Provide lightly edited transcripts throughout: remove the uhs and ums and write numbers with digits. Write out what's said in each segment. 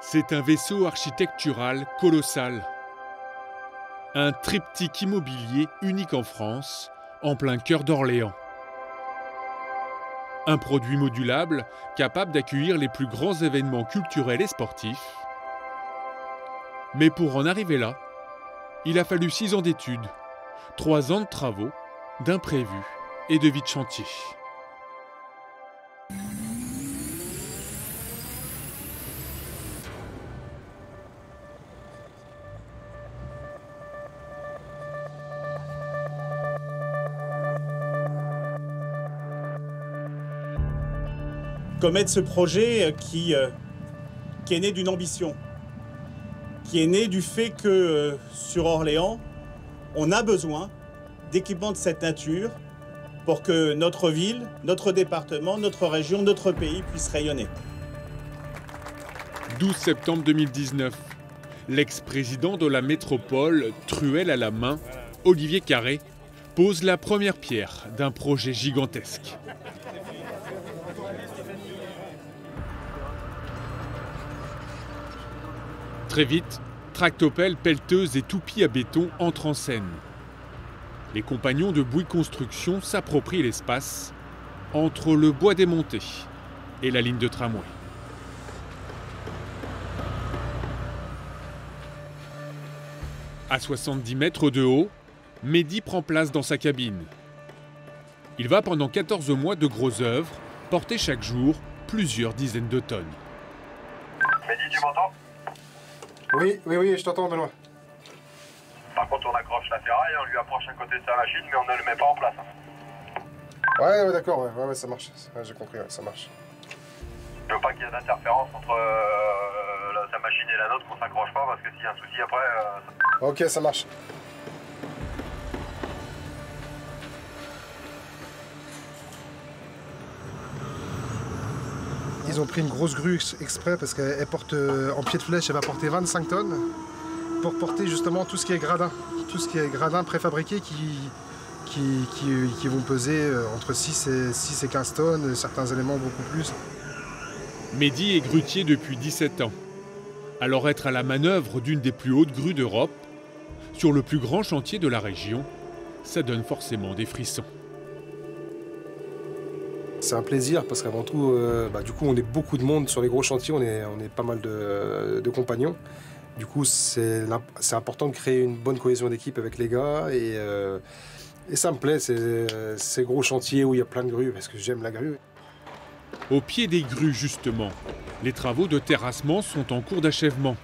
C'est un vaisseau architectural colossal. Un triptyque immobilier unique en France, en plein cœur d'Orléans. Un produit modulable, capable d'accueillir les plus grands événements culturels et sportifs. Mais pour en arriver là, il a fallu 6 ans d'études, 3 ans de travaux, d'imprévus et de vie de chantier. Commettre ce projet qui est né d'une ambition, qui est né du fait que sur Orléans, on a besoin d'équipements de cette nature pour que notre ville, notre département, notre région, notre pays puissent rayonner. 12 septembre 2019, l'ex-président de la métropole, truelle à la main, Olivier Carré, pose la première pierre d'un projet gigantesque. Très vite, tractopelles, pelleteuses et toupies à béton entrent en scène. Les compagnons de Bouygues Construction s'approprient l'espace entre le bois démonté et la ligne de tramway. À 70 mètres de haut, Mehdi prend place dans sa cabine. Il va pendant 14 mois de grosses œuvres porter chaque jour plusieurs dizaines de tonnes. Mehdi, tu m'entends? Oui, je t'entends, Benoît. Par contre, on accroche la ferraille, on lui approche un côté de sa machine, mais on ne le met pas en place. Ouais, d'accord, ouais, ça marche. Ouais, j'ai compris, ouais, ça marche. Je veux pas qu'il y ait d'interférence entre sa machine et la nôtre, qu'on s'accroche pas, parce que s'il y a un souci après... Ok, ça marche. Ils ont pris une grosse grue exprès parce qu'elle porte en pied de flèche, elle va porter 25 tonnes pour porter justement tout ce qui est gradin. Tout ce qui est gradin préfabriqué qui vont peser entre 6 et 15 tonnes, certains éléments beaucoup plus. Mehdi est grutier depuis 17 ans. Alors être à la manœuvre d'une des plus hautes grues d'Europe, sur le plus grand chantier de la région, ça donne forcément des frissons. C'est un plaisir parce qu'avant tout, du coup, on est beaucoup de monde sur les gros chantiers, on est pas mal de compagnons. Du coup, c'est important de créer une bonne cohésion d'équipe avec les gars et ça me plaît, ces gros chantiers où il y a plein de grues parce que j'aime la grue. Au pied des grues, justement, les travaux de terrassement sont en cours d'achèvement.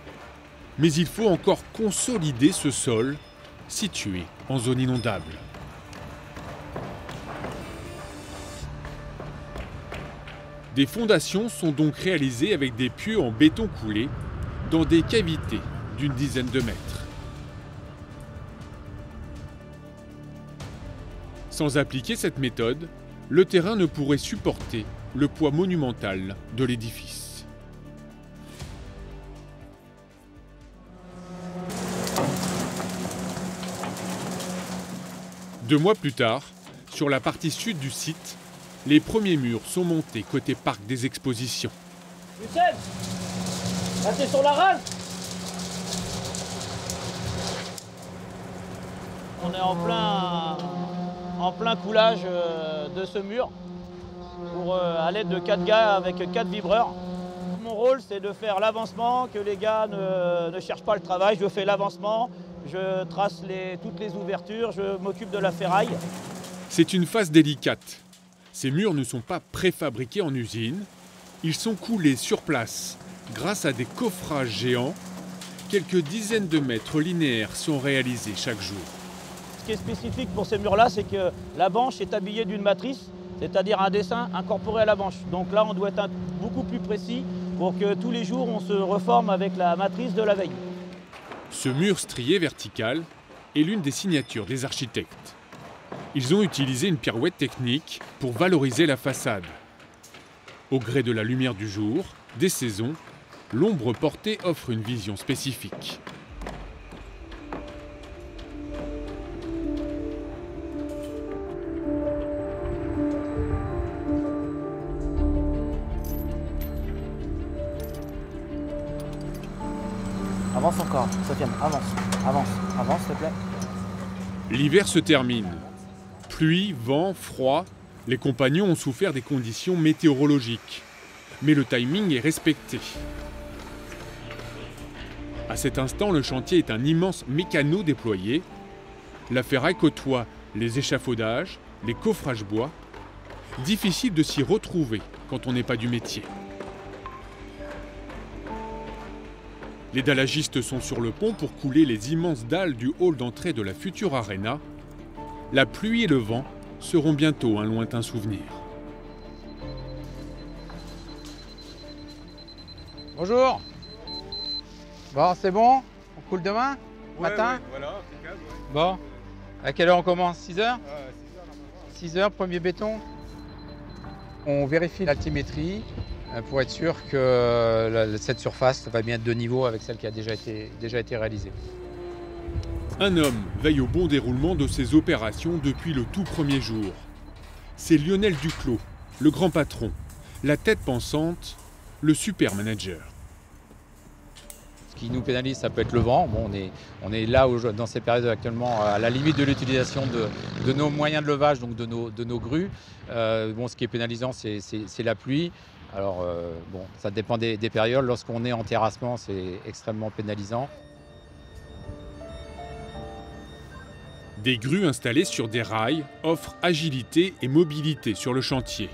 Mais il faut encore consolider ce sol situé en zone inondable. Des fondations sont donc réalisées avec des pieux en béton coulé dans des cavités d'une dizaine de mètres. Sans appliquer cette méthode, le terrain ne pourrait supporter le poids monumental de l'édifice. Deux mois plus tard, sur la partie sud du site, les premiers murs sont montés côté parc des expositions. Lucien, là t'es sur la rame. On est en plein coulage de ce mur à l'aide de 4 gars avec 4 vibreurs. Mon rôle, c'est de faire l'avancement, que les gars ne cherchent pas le travail. Je fais l'avancement, je trace toutes les ouvertures, je m'occupe de la ferraille. C'est une phase délicate. Ces murs ne sont pas préfabriqués en usine. Ils sont coulés sur place grâce à des coffrages géants. Quelques dizaines de mètres linéaires sont réalisés chaque jour. Ce qui est spécifique pour ces murs-là, c'est que la banche est habillée d'une matrice, c'est-à-dire un dessin incorporé à la banche. Donc là, on doit être beaucoup plus précis pour que tous les jours, on se reforme avec la matrice de la veille. Ce mur strié vertical est l'une des signatures des architectes. Ils ont utilisé une pirouette technique pour valoriser la façade. Au gré de la lumière du jour, des saisons, l'ombre portée offre une vision spécifique. Avance encore, Sofiane, avance, avance, avance s'il te plaît. L'hiver se termine. Pluie, vent, froid, les compagnons ont souffert des conditions météorologiques. Mais le timing est respecté. À cet instant, le chantier est un immense mécano déployé. La ferraille côtoie les échafaudages, les coffrages bois. Difficile de s'y retrouver quand on n'est pas du métier. Les dallagistes sont sur le pont pour couler les immenses dalles du hall d'entrée de la future arena. La pluie et le vent seront bientôt un lointain souvenir. Bonjour. Bon, c'est bon? On coule demain? Matin? Ouais, voilà, impeccable, ouais. Bon. À quelle heure on commence? 6 heures? 6 heures, 6 heures, premier béton. On vérifie l'altimétrie pour être sûr que cette surface va bien être de niveau avec celle qui a déjà été réalisée. Un homme veille au bon déroulement de ces opérations depuis le tout premier jour. C'est Lionel Duclos, le grand patron, la tête pensante, le super manager. Ce qui nous pénalise, ça peut être le vent. Bon, on est là dans ces périodes actuellement à la limite de l'utilisation de nos moyens de levage, donc de nos grues. Bon, ce qui est pénalisant, c'est la pluie. Alors, bon, ça dépend des périodes. Lorsqu'on est en terrassement, c'est extrêmement pénalisant. Des grues installées sur des rails offrent agilité et mobilité sur le chantier.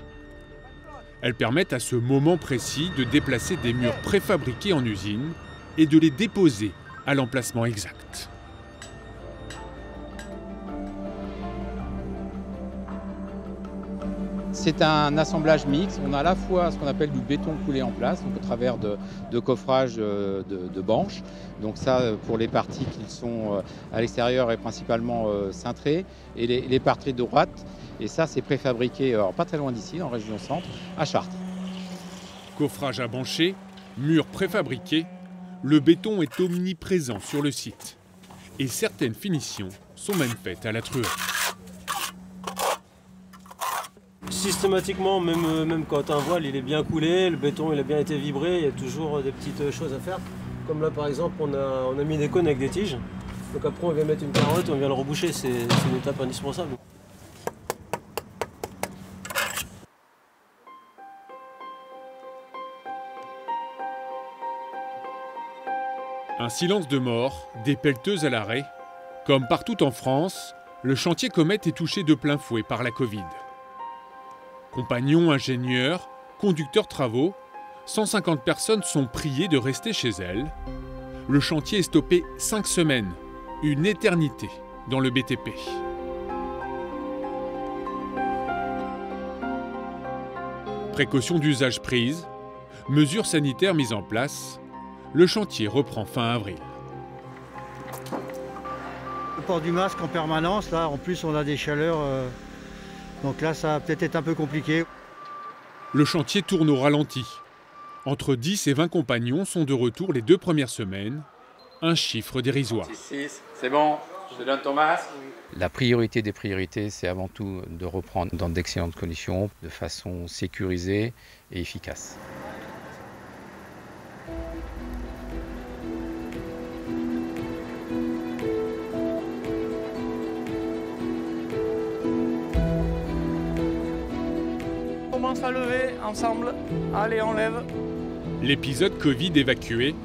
Elles permettent à ce moment précis de déplacer des murs préfabriqués en usine et de les déposer à l'emplacement exact. C'est un assemblage mixte. On a à la fois ce qu'on appelle du béton coulé en place, donc au travers de coffrage de banches. Donc ça, pour les parties qui sont à l'extérieur et principalement cintrées, et les parties droites. Et ça, c'est préfabriqué, alors pas très loin d'ici, en région centre, à Chartres. Coffrage à bancher, murs préfabriqués, le béton est omniprésent sur le site. Et certaines finitions sont même faites à la truelle. Systématiquement, même quand un voile il est bien coulé, le béton il a bien été vibré, il y a toujours des petites choses à faire. Comme là par exemple, on a mis des cônes avec des tiges. Donc après on vient mettre une carotte et on vient le reboucher, c'est une étape indispensable. Un silence de mort, des pelleteuses à l'arrêt. Comme partout en France, le chantier Comète est touché de plein fouet par la Covid. Compagnons, ingénieurs, conducteurs travaux, 150 personnes sont priées de rester chez elles. Le chantier est stoppé 5 semaines, une éternité dans le BTP. Précautions d'usage prises, mesures sanitaires mises en place, le chantier reprend fin avril. Le port du masque en permanence, là en plus on a des chaleurs, donc là ça va peut-être être un peu compliqué. Le chantier tourne au ralenti. Entre 10 et 20 compagnons sont de retour les 2 premières semaines, un chiffre dérisoire. 6, c'est bon, je te donne ton masque. La priorité des priorités, c'est avant tout de reprendre dans d'excellentes conditions, de façon sécurisée et efficace. On commence à lever ensemble. Allez, on lève. L'épisode Covid évacué,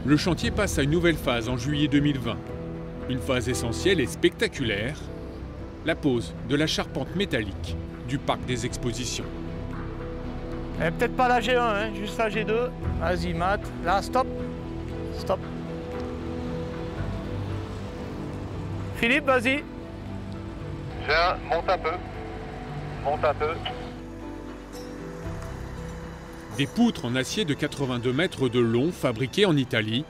le chantier passe à une nouvelle phase en juillet 2020. Une phase essentielle et spectaculaire, la pose de la charpente métallique du parc des expositions. Peut-être pas la G1, hein, juste la G2. Vas-y, Matt. Là, stop. Stop. Philippe, vas-y. Monte un peu. Monte un peu. Des poutres en acier de 82 mètres de long fabriquées en Italie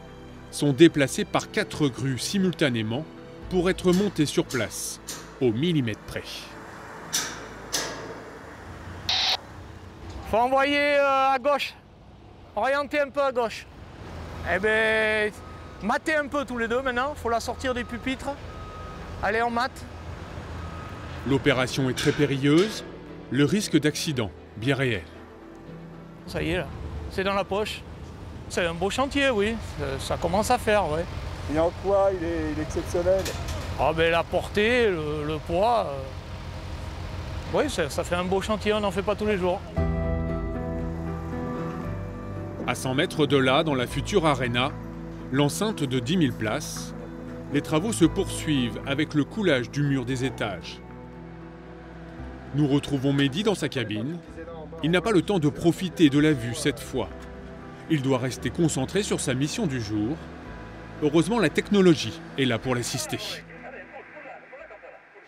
sont déplacées par 4 grues simultanément pour être montées sur place, au millimètre près. Faut envoyer à gauche. Orienter un peu à gauche. Eh ben, matez un peu tous les deux maintenant. Faut la sortir des pupitres. Allez, on mate. L'opération est très périlleuse, le risque d'accident bien réel. Ça y est, là. C'est dans la poche. c'est un beau chantier, oui. Ça commence à faire, oui. Et en quoi il est exceptionnel? Ah ben la portée, le poids. Oui, ça fait un beau chantier, on n'en fait pas tous les jours. À 100 mètres de là, dans la future Arena, l'enceinte de 10 000 places, les travaux se poursuivent avec le coulage du mur des étages. Nous retrouvons Mehdi dans sa cabine. Il n'a pas le temps de profiter de la vue cette fois. Il doit rester concentré sur sa mission du jour. Heureusement, la technologie est là pour l'assister.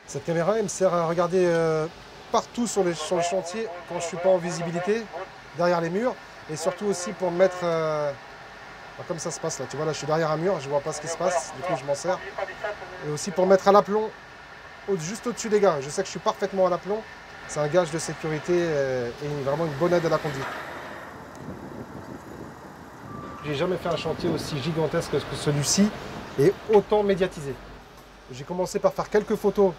Cette caméra, elle me sert à regarder partout sur le chantier quand je ne suis pas en visibilité, derrière les murs. Et surtout aussi pour me mettre, comme ça se passe là, tu vois, là je suis derrière un mur, je ne vois pas ce qui se passe, du coup je m'en sers. Et aussi pour mettre à l'aplomb, juste au-dessus des gars. Je sais que je suis parfaitement à l'aplomb, c'est un gage de sécurité et vraiment une bonne aide à la conduite. J'ai jamais fait un chantier aussi gigantesque que celui-ci et autant médiatisé. J'ai commencé par faire quelques photos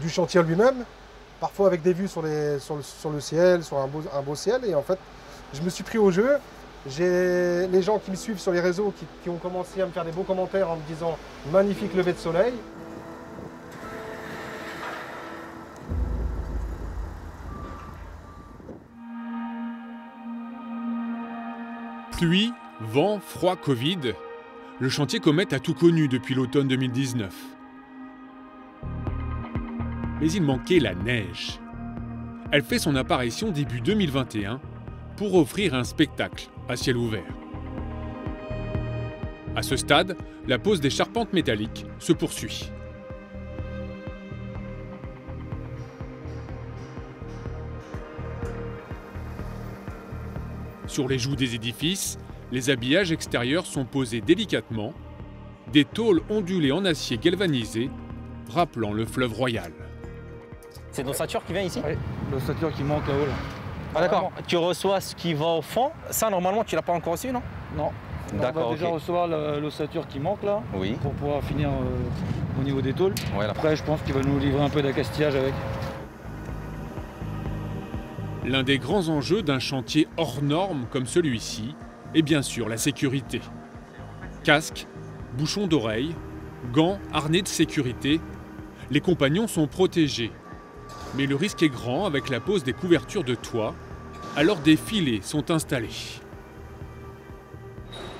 du chantier lui-même, parfois avec des vues sur le ciel, sur un beau ciel, et en fait, je me suis pris au jeu. J'ai les gens qui me suivent sur les réseaux qui ont commencé à me faire des beaux commentaires en me disant « magnifique lever de soleil ». Pluie, vent, froid, Covid, le chantier Comet a tout connu depuis l'automne 2019. Mais il manquait la neige. Elle fait son apparition début 2021 pour offrir un spectacle à ciel ouvert. À ce stade, la pose des charpentes métalliques se poursuit. Sur les joues des édifices, les habillages extérieurs sont posés délicatement, des tôles ondulées en acier galvanisé, rappelant le fleuve royal. C'est l'ossature qui vient ici? Oui, l'ossature qui manque là-haut. Là. Ah d'accord, tu reçois ce qui va au fond. Ça, normalement, tu l'as pas encore reçu, non? Non. D'accord, on va déjà recevoir l'ossature qui manque là, oui, pour pouvoir finir au niveau des tôles. Ouais, après, je pense qu'il va nous livrer un peu d'accastillage avec. L'un des grands enjeux d'un chantier hors norme comme celui-ci est bien sûr la sécurité. Casque, bouchons d'oreille, gants, harnais de sécurité, les compagnons sont protégés. Mais le risque est grand avec la pose des couvertures de toit, alors des filets sont installés.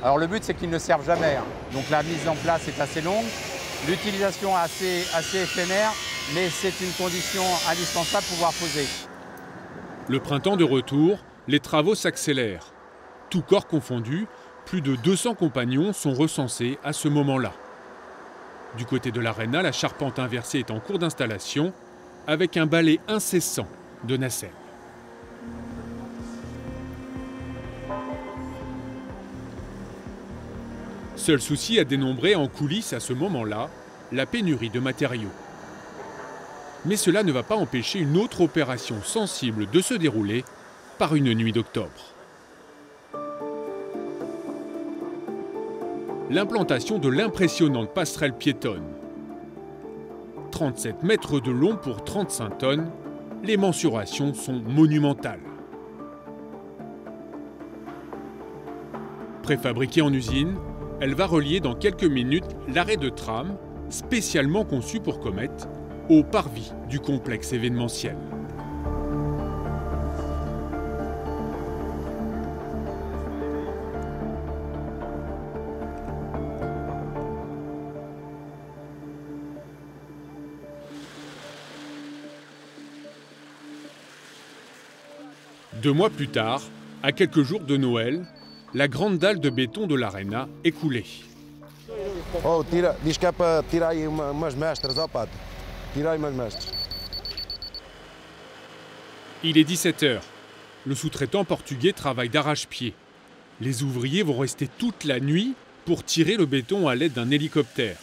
Alors le but c'est qu'ils ne servent jamais, hein. Donc la mise en place est assez longue, l'utilisation assez éphémère, mais c'est une condition indispensable pour pouvoir poser. Le printemps de retour, les travaux s'accélèrent. Tous corps confondus, plus de 200 compagnons sont recensés à ce moment-là. Du côté de l'Arena, la charpente inversée est en cours d'installation, avec un balai incessant de nacelles. Seul souci à dénombrer en coulisses à ce moment-là, la pénurie de matériaux. Mais cela ne va pas empêcher une autre opération sensible de se dérouler par une nuit d'octobre. L'implantation de l'impressionnante passerelle piétonne. 37 mètres de long pour 35 tonnes, les mensurations sont monumentales. Préfabriquée en usine, elle va relier dans quelques minutes l'arrêt de tram, spécialement conçu pour Comet, au parvis du complexe événementiel. Deux mois plus tard, à quelques jours de Noël, la grande dalle de béton de l'Arena est coulée. Oh, diz que é para tirar aí umas mestras, ó padre. Tirar aí umas mestras. Il est 17h. Le sous-traitant portugais travaille d'arrache-pied. Les ouvriers vont rester toute la nuit pour tirer le béton à l'aide d'un hélicoptère,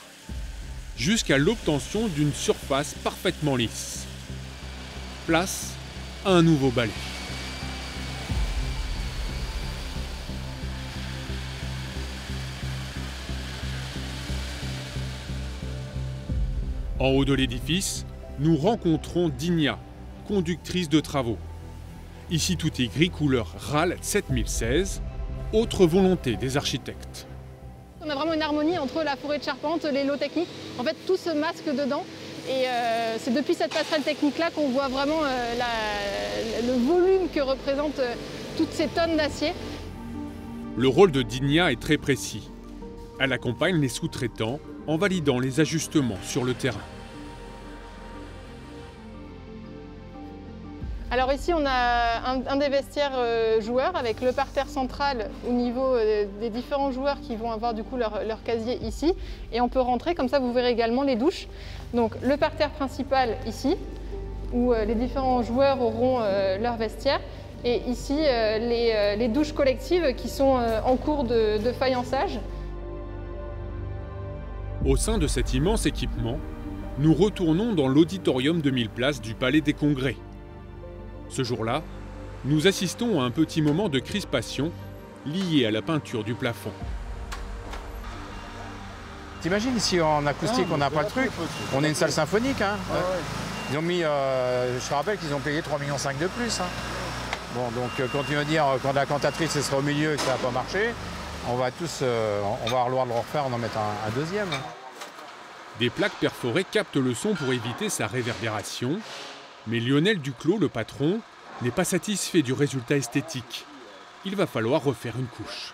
jusqu'à l'obtention d'une surface parfaitement lisse. Place à un nouveau balai. En haut de l'édifice, nous rencontrons Digna, conductrice de travaux. Ici, tout est gris couleur RAL 7016, autre volonté des architectes. On a vraiment une harmonie entre la forêt de charpente, les lots techniques. En fait, tout se masque dedans. Et c'est depuis cette passerelle technique-là qu'on voit vraiment le volume que représentent toutes ces tonnes d'acier. Le rôle de Digna est très précis. Elle accompagne les sous-traitants en validant les ajustements sur le terrain. Alors ici, on a un des vestiaires joueurs avec le parterre central au niveau des différents joueurs qui vont avoir du coup leur casier ici. Et on peut rentrer, comme ça vous verrez également les douches. Donc le parterre principal ici, où les différents joueurs auront leur vestiaire. Et ici, les douches collectives qui sont en cours de faïençage. Au sein de cet immense équipement, nous retournons dans l'auditorium de 1000 places du Palais des Congrès. Ce jour-là, nous assistons à un petit moment de crispation lié à la peinture du plafond. T'imagines si en acoustique on n'a pas le truc, on est une salle symphonique. Hein. Ah ouais. Ils ont mis, je te rappelle qu'ils ont payé 3,5 millions de plus. Hein. Bon, donc quand tu vas dire, quand la cantatrice sera au milieu et que ça n'a pas marché, on va avoir le droit de le refaire, en mettre un deuxième. Des plaques perforées captent le son pour éviter sa réverbération. Mais Lionel Duclos, le patron, n'est pas satisfait du résultat esthétique. Il va falloir refaire une couche.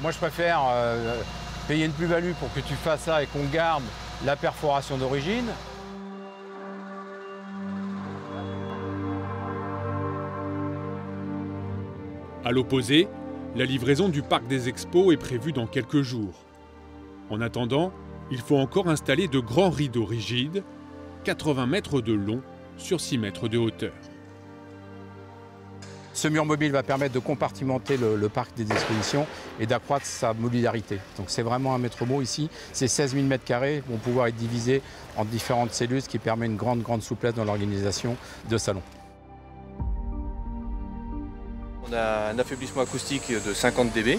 Moi, je préfère payer une plus-value pour que tu fasses ça et qu'on garde la perforation d'origine. À l'opposé, la livraison du parc des expos est prévue dans quelques jours. En attendant, il faut encore installer de grands rideaux rigides, 80 mètres de long sur 6 mètres de hauteur. Ce mur mobile va permettre de compartimenter le parc des expositions et d'accroître sa modularité. Donc c'est vraiment un maître mot ici. Ces 16 000 mètres carrés vont pouvoir être divisés en différentes cellules, ce qui permet une grande souplesse dans l'organisation de salon. On a un affaiblissement acoustique de 50 dB.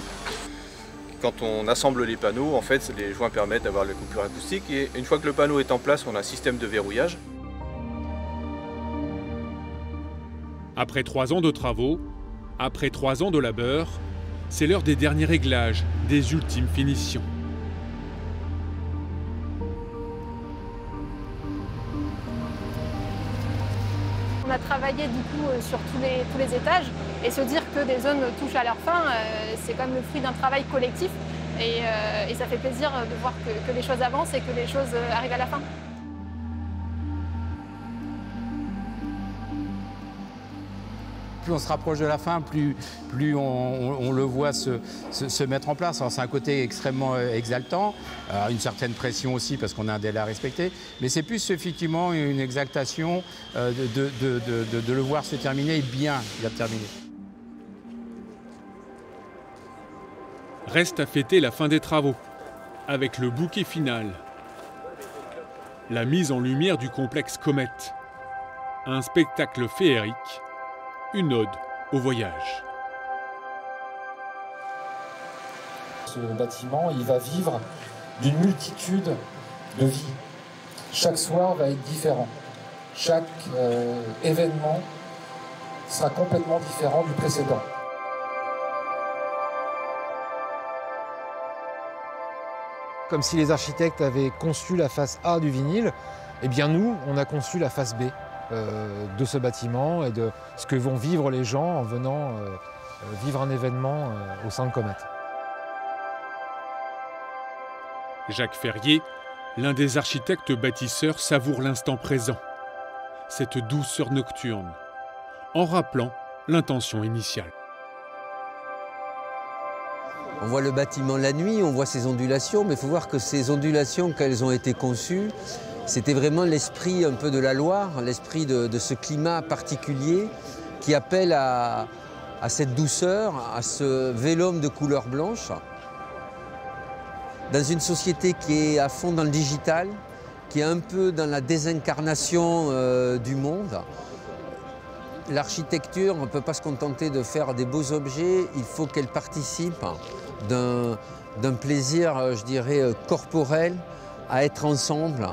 Quand on assemble les panneaux, en fait, les joints permettent d'avoir la coupure acoustique. Et une fois que le panneau est en place, on a un système de verrouillage. Après 3 ans de travaux, après 3 ans de labeur, c'est l'heure des derniers réglages, des ultimes finitions. On a travaillé du coup sur tous les étages et se dire que des zones touchent à leur fin, c'est quand même le fruit d'un travail collectif et ça fait plaisir de voir que les choses avancent et que les choses arrivent à la fin. Plus on se rapproche de la fin, plus on le voit se mettre en place. C'est un côté extrêmement exaltant, une certaine pression aussi parce qu'on a un délai à respecter, mais c'est plus effectivement une exaltation de le voir se terminer et bien terminer. Reste à fêter la fin des travaux, avec le bouquet final. La mise en lumière du complexe Comète. Un spectacle féerique. Une ode au voyage. Ce bâtiment, il va vivre d'une multitude de vies. Chaque soir va être différent. Chaque événement sera complètement différent du précédent. Comme si les architectes avaient conçu la face A du vinyle, eh bien nous, on a conçu la face B. De ce bâtiment et de ce que vont vivre les gens en venant vivre un événement au sein de Comète. Jacques Ferrier, l'un des architectes bâtisseurs, savoure l'instant présent, cette douceur nocturne, en rappelant l'intention initiale. On voit le bâtiment la nuit, on voit ses ondulations, mais il faut voir que ces ondulations, quand elles ont été conçues, c'était vraiment l'esprit un peu de la Loire, l'esprit de ce climat particulier qui appelle à cette douceur, à ce vélum de couleur blanche. Dans une société qui est à fond dans le digital, qui est un peu dans la désincarnation du monde, l'architecture, on ne peut pas se contenter de faire des beaux objets, il faut qu'elle participe d'un plaisir, je dirais, corporel à être ensemble.